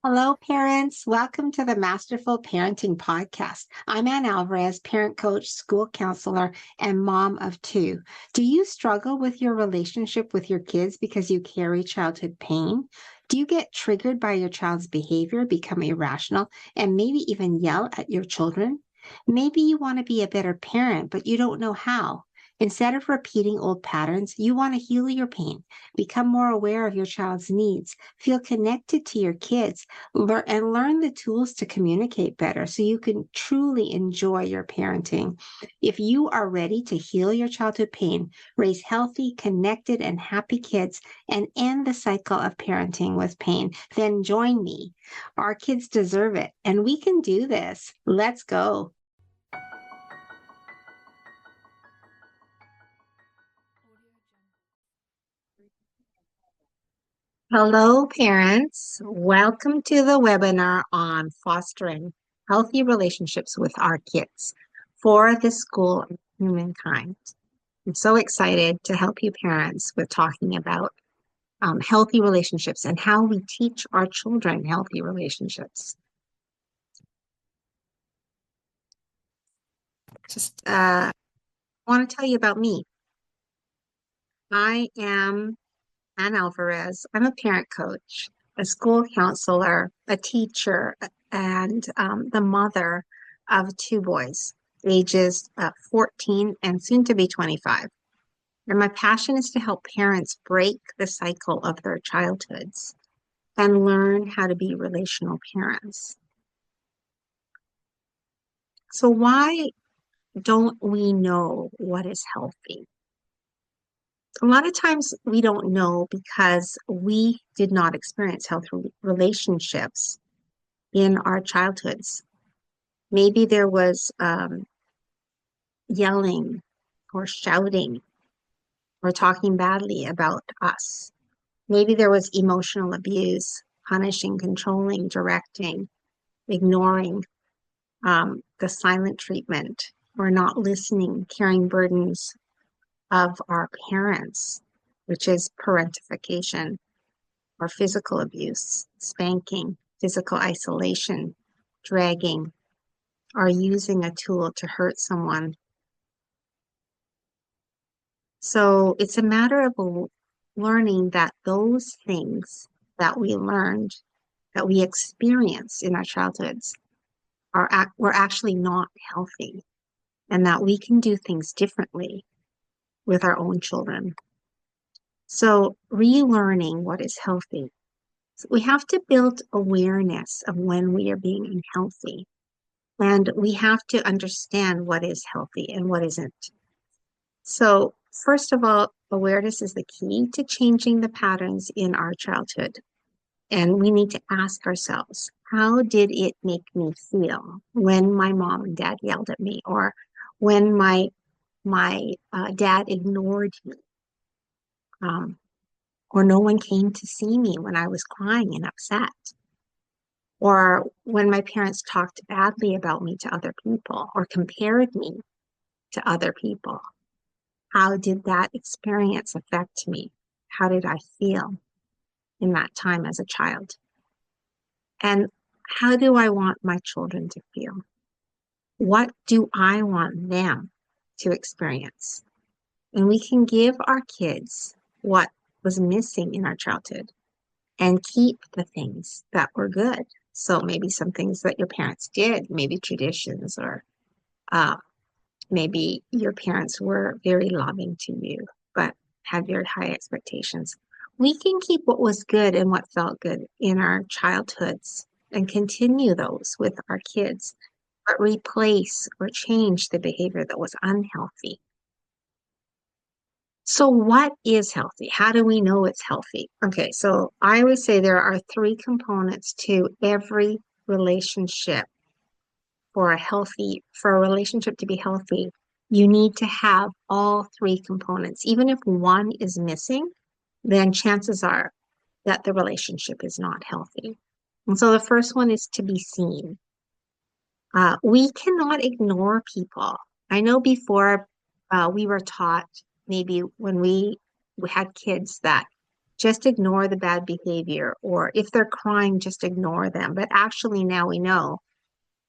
Hello, parents. Welcome to the Masterful Parenting Podcast. I'm Anne Alvares, parent coach, school counselor, and mom of two. Do you struggle with your relationship with your kids because you carry childhood pain? Do you get triggered by your child's behavior, become irrational, and maybe even yell at your children? Maybe you want to be a better parent, but you don't know how. Instead of repeating old patterns, you want to heal your pain, become more aware of your child's needs, feel connected to your kids, and learn the tools to communicate better so you can truly enjoy your parenting. If you are ready to heal your childhood pain, raise healthy, connected, and happy kids, and end the cycle of parenting with pain, then join me. Our kids deserve it, and we can do this. Let's go. Hello, parents. Welcome to the webinar on fostering healthy relationships with our kids for the school of humankind. I'm so excited to help you parents with talking about healthy relationships and how we teach our children healthy relationships. I want to tell you about me. I am Anne Alvares. I'm a parent coach, a school counselor, a teacher, and the mother of two boys, ages 14 and soon to be 25. And my passion is to help parents break the cycle of their childhoods and learn how to be relational parents. So, why don't we know what is healthy? A lot of times we don't know because we did not experience healthy relationships in our childhoods. Maybe there was yelling or shouting or talking badly about us. Maybe there was emotional abuse, punishing, controlling, directing, ignoring, the silent treatment, or not listening, carrying burdens of our parents, which is parentification, or physical abuse, spanking, physical isolation, dragging, or using a tool to hurt someone. So it's a matter of learning that those things that we learned, that we experienced in our childhoods, were actually not healthy, and that we can do things differently with our own children. So relearning what is healthy. So we have to build awareness of when we are being unhealthy. And we have to understand what is healthy and what isn't. So, first of all, awareness is the key to changing the patterns in our childhood. And we need to ask ourselves, how did it make me feel when my mom and dad yelled at me, or when my dad ignored me, um, or no one came to see me when I was crying and upset, or when my parents talked badly about me to other people or compared me to other people? How did that experience affect me? How did I feel in that time as a child? And how do I want my children to feel? What do I want them to experience? And we can give our kids what was missing in our childhood and keep the things that were good. So maybe some things that your parents did, maybe traditions, or uh, maybe your parents were very loving to you, but had very high expectations. We can keep what was good and what felt good in our childhoods and continue those with our kids, but replace or change the behavior that was unhealthy. So, what is healthy? How do we know it's healthy? Okay, so I would say there are three components to every relationship. For a relationship to be healthy, you need to have all three components. Even if one is missing, then chances are that the relationship is not healthy. And so the first one is to be seen. We cannot ignore people. I know before we were taught, maybe when we had kids, that just ignore the bad behavior, or if they're crying, just ignore them. But actually, now we know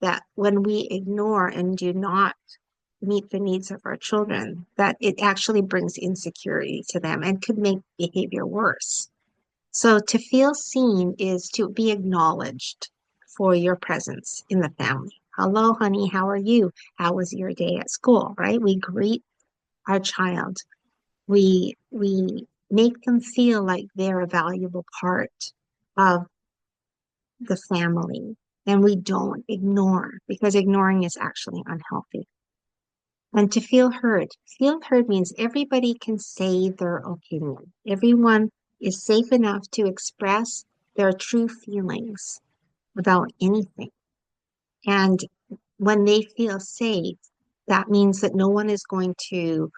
that when we ignore and do not meet the needs of our children, that it actually brings insecurity to them and could make behavior worse. So to feel seen is to be acknowledged for your presence in the family. Hello, honey, how are you? How was your day at school, right? We greet our child. We make them feel like they're a valuable part of the family, and we don't ignore, because ignoring is actually unhealthy. And to feel heard means everybody can say their opinion. Everyone is safe enough to express their true feelings about anything. And when they feel safe, that means that no one is going to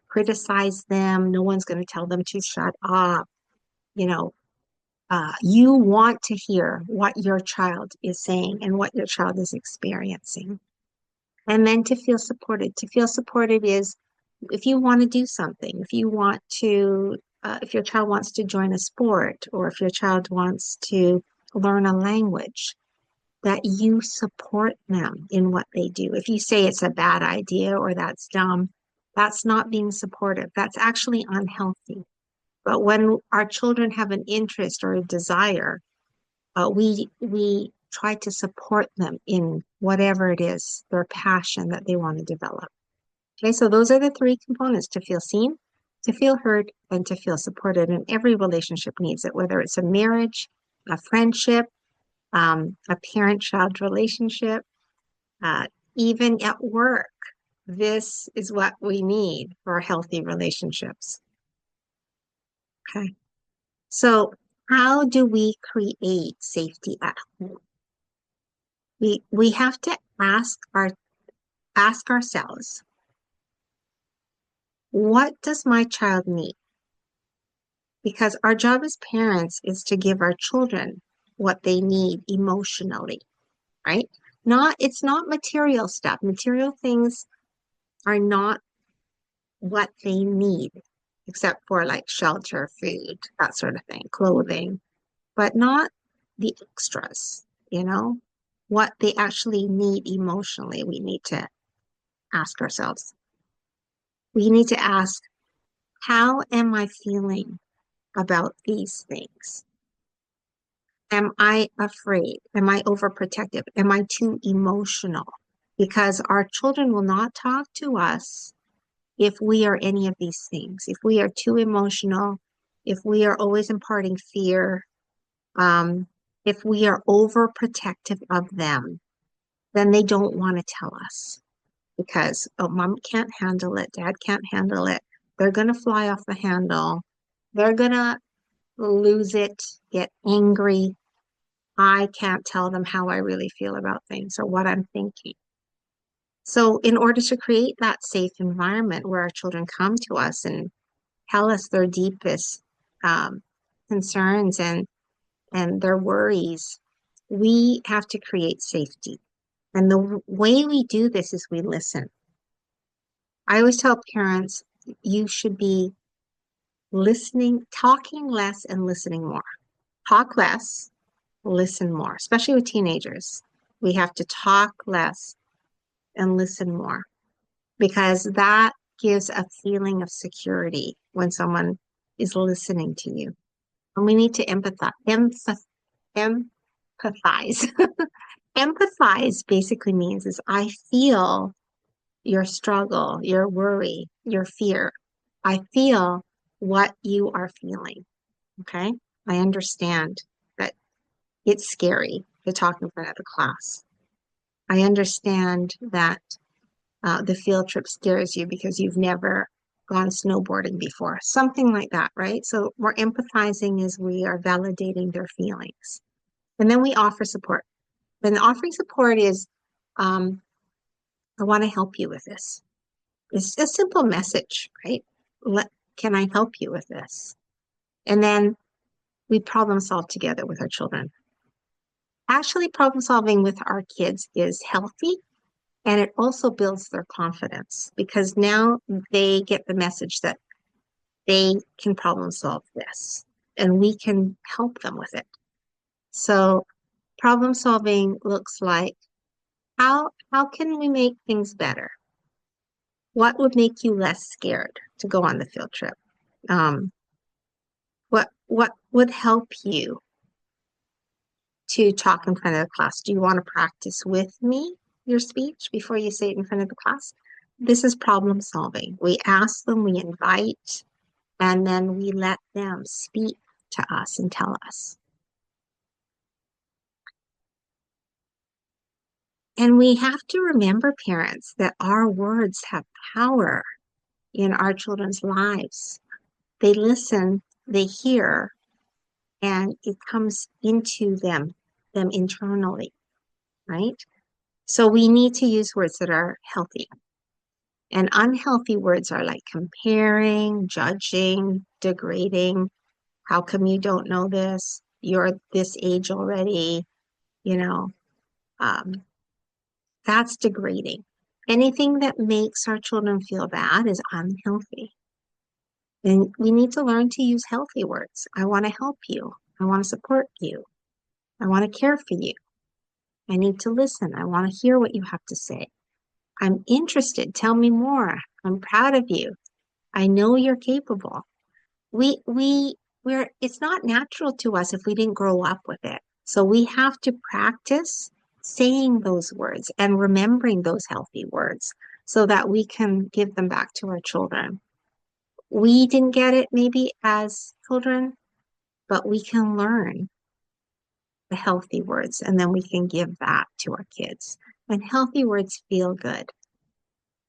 criticize them. No one's going to tell them to shut up. You know, you want to hear what your child is saying and what your child is experiencing. And then to feel supported. To feel supported is if you want to do something, if you want to, if your child wants to join a sport, or if your child wants to learn a language, that you support them in what they do. If you say it's a bad idea or that's dumb, that's not being supportive. That's actually unhealthy. But when our children have an interest or a desire, we try to support them in whatever it is, their passion that they want to develop. Okay, so those are the three components: to feel seen, to feel heard, and to feel supported. And every relationship needs it, whether it's a marriage, a friendship, a parent-child relationship, uh, even at work. This is what we need for healthy relationships. Okay. So how do we create safety at home? We have to ask ourselves, what does my child need? Because our job as parents is to give our children what they need emotionally, right? It's not material stuff. Material things are not what they need, except for like shelter, food, that sort of thing, clothing, but not the extras, you know, what they actually need emotionally. We need to ask ourselves. We need to ask, how am I feeling about these things? Am I afraid? Am I overprotective? Am I too emotional? Because our children will not talk to us if we are any of these things. If we are too emotional, if we are always imparting fear, if we are overprotective of them, then they don't want to tell us because, oh, mom can't handle it, dad can't handle it. They're going to fly off the handle. They're going to lose it, get angry. I can't tell them how I really feel about things or what I'm thinking. So, in order to create that safe environment where our children come to us and tell us their deepest um, concerns and their worries, we have to create safety. And the way we do this is we listen. I always tell parents, you should be listening, talking less and listening more. Talk less, listen more, especially with teenagers. We have to talk less and listen more because that gives a feeling of security when someone is listening to you. And we need to empathize. Empathize basically means is I feel your struggle, your worry, your fear. I feel what you are feeling. Okay. I understand that it's scary to talk in front of the class. I understand that the field trip scares you because you've never gone snowboarding before. Something like that, right? So we're empathizing as we are validating their feelings. And then we offer support. And offering support is, I want to help you with this. It's a simple message, right? Can I help you with this? And then we problem solve together with our children. Actually, problem solving with our kids is healthy and it also builds their confidence because now they get the message that they can problem solve this. and we can help them with it. So problem solving looks like how can we make things better? What would make you less scared to go on the field trip? Um, what would help you to talk in front of the class? Do you want to practice with me your speech before you say it in front of the class? This is problem solving. We ask them, we invite, and then we let them speak to us and tell us. And we have to remember, parents, that our words have power in our children's lives. They listen, they hear, and it comes into them internally, right? So we need to use words that are healthy. And unhealthy words are like comparing, judging, degrading. How come you don't know this? You're this age already, you know, um, that's degrading. Anything that makes our children feel bad is unhealthy. And we need to learn to use healthy words. I want to help you. I want to support you. I want to care for you. I need to listen. I want to hear what you have to say. I'm interested. Tell me more. I'm proud of you. I know you're capable. It's not natural to us if we didn't grow up with it. So we have to practice saying those words and remembering those healthy words so that we can give them back to our children. We didn't get it maybe as children, but we can learn the healthy words and then we can give that to our kids. And healthy words feel good.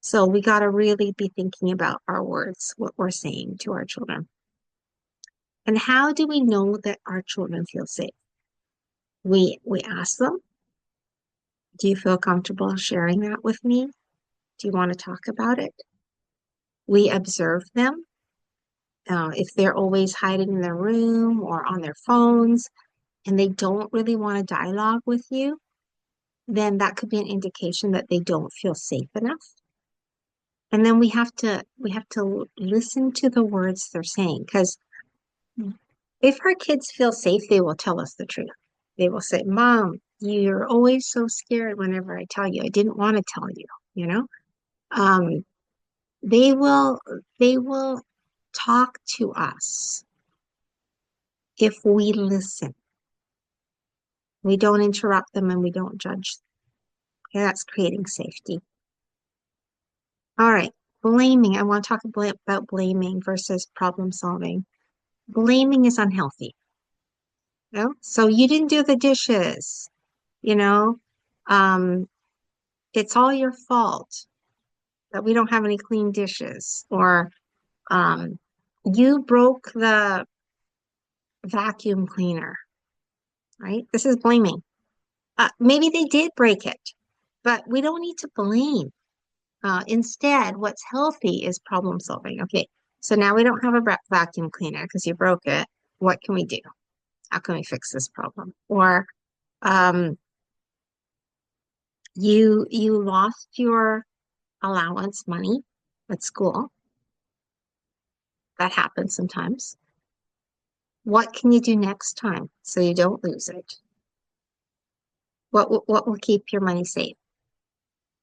So we got to really be thinking about our words, what we're saying to our children. And how do we know that our children feel safe? We ask them, do you feel comfortable sharing that with me? Do you want to talk about it? We observe them. If they're always hiding in their room or on their phones and they don't really want to dialogue with you, then that could be an indication that they don't feel safe enough. And then we have to listen to the words they're saying, because if our kids feel safe, they will tell us the truth. They will say, Mom, you're always so scared whenever I tell you. I didn't want to tell you, you know? Um, they will talk to us if we listen. We don't interrupt them and we don't judge. Okay, that's creating safety. All right, blaming. I want to talk about blaming versus problem solving. Blaming is unhealthy. You know? So you didn't do the dishes, you know? Um, it's all your fault that we don't have any clean dishes, or um, you broke the vacuum cleaner, right? This is blaming. Maybe they did break it, but we don't need to blame. Instead, what's healthy is problem solving. Okay, so now we don't have a vacuum cleaner because you broke it. What can we do? How can we fix this problem? Or um, you lost your allowance money at school. That happens sometimes. What can you do next time so you don't lose it? What will keep your money safe?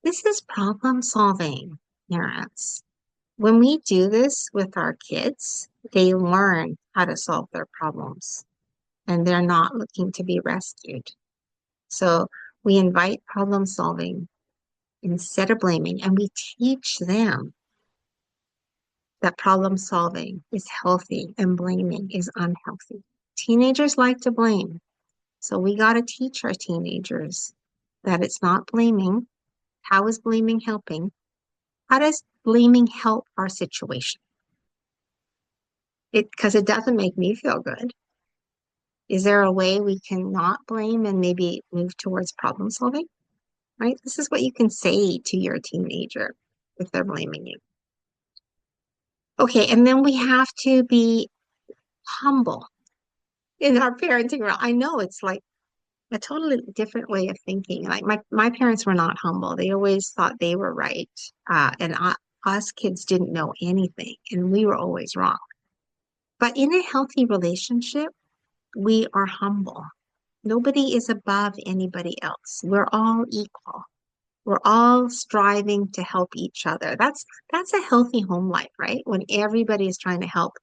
This is problem solving, parents. When we do this with our kids, they learn how to solve their problems and they're not looking to be rescued. So we invite problem solving instead of blaming, and we teach them that problem solving is healthy and blaming is unhealthy. Teenagers like to blame. So we got to teach our teenagers that it's not blaming. How is blaming helping? How does blaming help our situation? Because it doesn't make me feel good. Is there a way we can not blame and maybe move towards problem solving? Right? This is what you can say to your teenager if they're blaming you. Okay, and then we have to be humble in our parenting role. I know it's like a totally different way of thinking. Like my parents were not humble. They always thought they were right. And us kids didn't know anything, and we were always wrong. But in a healthy relationship, we are humble. Nobody is above anybody else. We're all equal. We're all striving to help each other. That's a healthy home life, right? When everybody is trying to help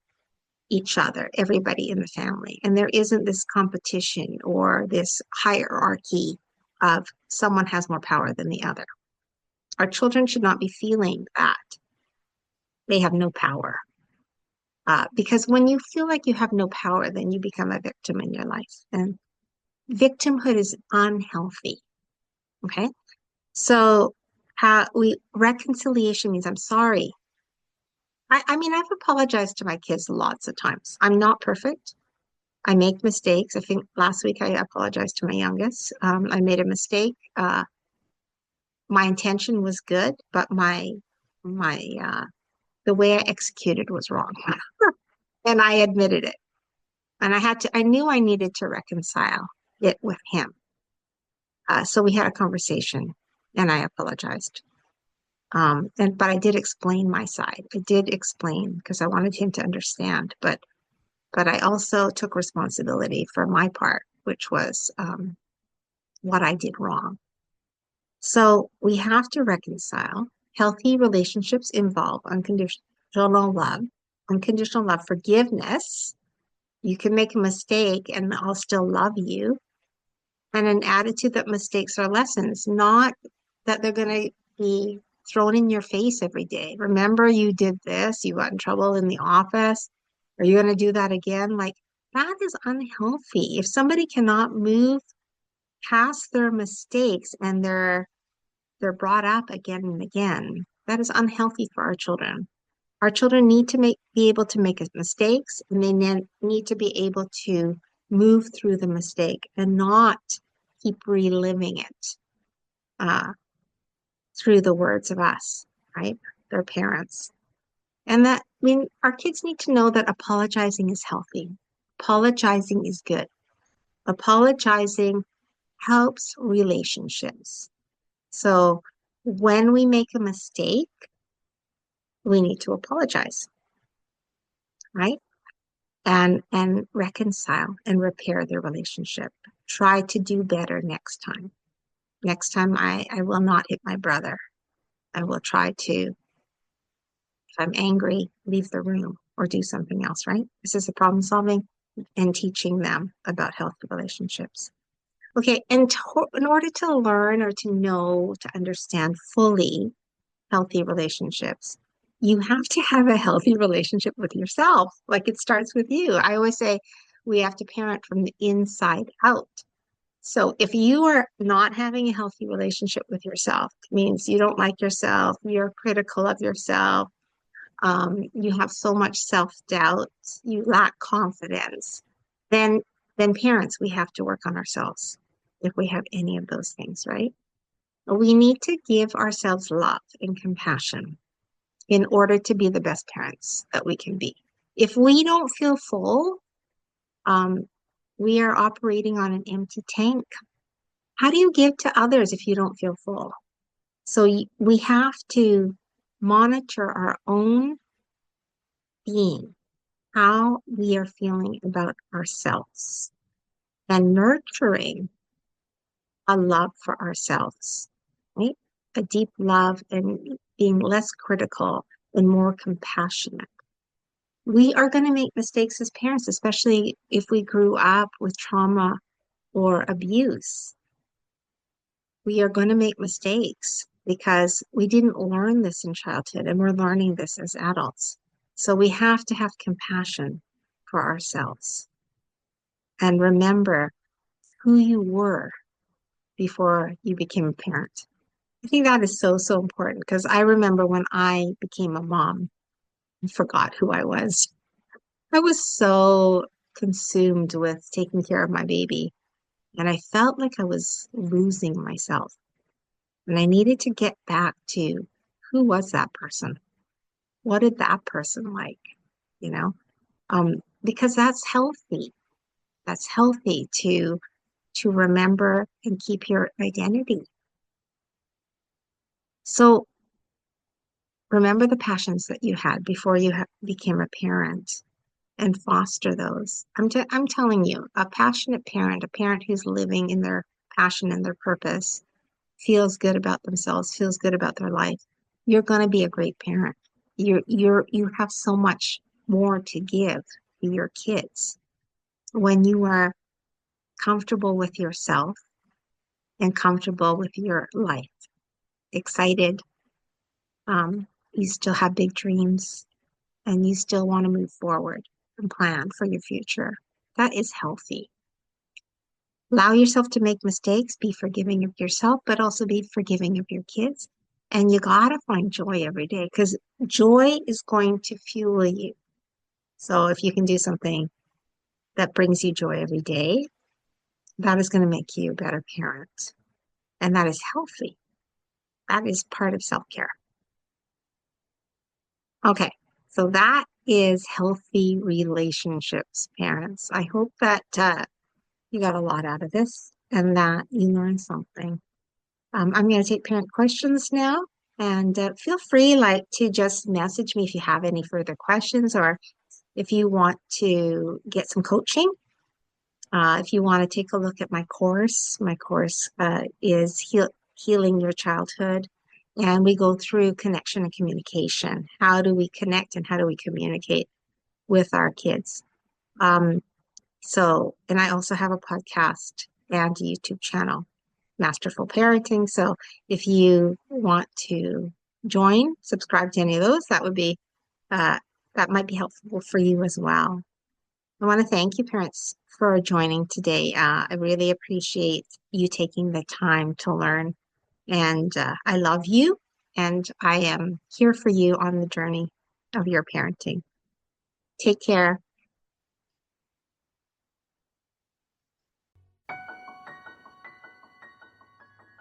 each other, everybody in the family. And there isn't this competition or this hierarchy of someone has more power than the other. Our children should not be feeling that they have no power. Because when you feel like you have no power, then you become a victim in your life. And victimhood is unhealthy. Okay. So reconciliation means I'm sorry. I mean, I've apologized to my kids lots of times. I'm not perfect. I make mistakes. I think last week I apologized to my youngest. I made a mistake. My intention was good, but my the way I executed was wrong. And I admitted it. And I knew I needed to reconcile it with him. So we had a conversation and I apologized. But I did explain my side. I did explain because I wanted him to understand. But I also took responsibility for my part, which was what I did wrong. So we have to reconcile. Healthy relationships involve unconditional love, forgiveness. You can make a mistake and I'll still love you. And an attitude that mistakes are lessons, not that they're going to be thrown in your face every day. Remember, you did this, you got in trouble in the office. Are you going to do that again? Like, that is unhealthy. If somebody cannot move past their mistakes and they're brought up again and again, that is unhealthy for our children. Our children need to be able to make mistakes, and they need to be able to move through the mistake and not keep reliving it uh, through the words of us, right? Their parents. And that, I mean, our kids need to know that apologizing is healthy. Apologizing is good. Apologizing helps relationships. So when we make a mistake, we need to apologize, right? And reconcile and repair the relationship. Try to do better next time. Next time I will not hit my brother. I will try to, if I'm angry, leave the room or do something else, right? This is a problem solving and teaching them about healthy relationships. Okay, and in order to learn or to know, to understand fully healthy relationships, you have to have a healthy relationship with yourself. Like, it starts with you. I always say we have to parent from the inside out. So if you are not having a healthy relationship with yourself, it means you don't like yourself, you're critical of yourself, you have so much self-doubt, you lack confidence, then parents, we have to work on ourselves if we have any of those things, right? We need to give ourselves love and compassion in order to be the best parents that we can be. If we don't feel full, um, we are operating on an empty tank. How do you give to others if you don't feel full? So we have to monitor our own being, how we are feeling about ourselves, and nurturing a love for ourselves, right? A deep love and being less critical and more compassionate. We are going to make mistakes as parents, especially if we grew up with trauma or abuse. We are going to make mistakes because we didn't learn this in childhood and we're learning this as adults. So we have to have compassion for ourselves and remember who you were before you became a parent. I think that is so, so important because I remember when I became a mom, I forgot who I was. I was so consumed with taking care of my baby, and I felt like I was losing myself. And I needed to get back to who was that person? What did that person like? You know, because that's healthy. That's healthy to remember and keep your identity. So remember the passions that you had before you became a parent. and foster those. I'm telling you, a passionate parent, a parent who's living in their passion and their purpose, feels good about themselves, feels good about their life, you're going to be a great parent. You have so much more to give to your kids when you are comfortable with yourself and comfortable with your life, excited. You still have big dreams and you still want to move forward and plan for your future. That is healthy. Allow yourself to make mistakes, be forgiving of yourself, but also be forgiving of your kids. And you gotta find joy every day because joy is going to fuel you. So if you can do something that brings you joy every day, that is going to make you a better parent. And that is healthy. That is part of self-care. Okay, so that is healthy relationships, parents. I hope that you got a lot out of this and that you learned something. I'm going to take parent questions now, and feel free to just message me if you have any further questions or if you want to get some coaching. If you want to take a look at my course is Healing Your Childhood, and we go through connection and communication. How do we connect and how do we communicate with our kids? And I also have a podcast and a YouTube channel, Masterful Parenting. So if you want to join, subscribe to any of those, that might be helpful for you as well. I want to thank you, parents, for joining today. I really appreciate you taking the time to learn, and I love you, and I am here for you on the journey of your parenting. Take care.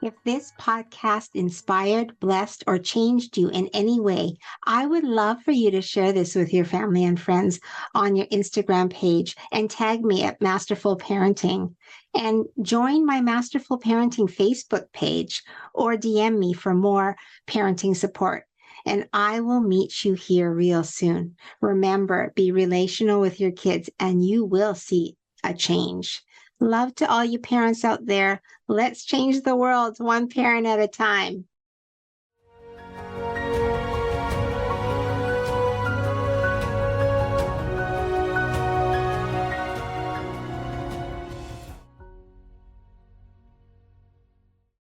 If this podcast inspired, blessed, or changed you in any way, I would love for you to share this with your family and friends on your Instagram page and tag me at Masterful Parenting. And join my Masterful Parenting Facebook page or DM me for more parenting support. And I will meet you here real soon. Remember, be relational with your kids and you will see a change. Love to all you parents out there. Let's change the world one parent at a time.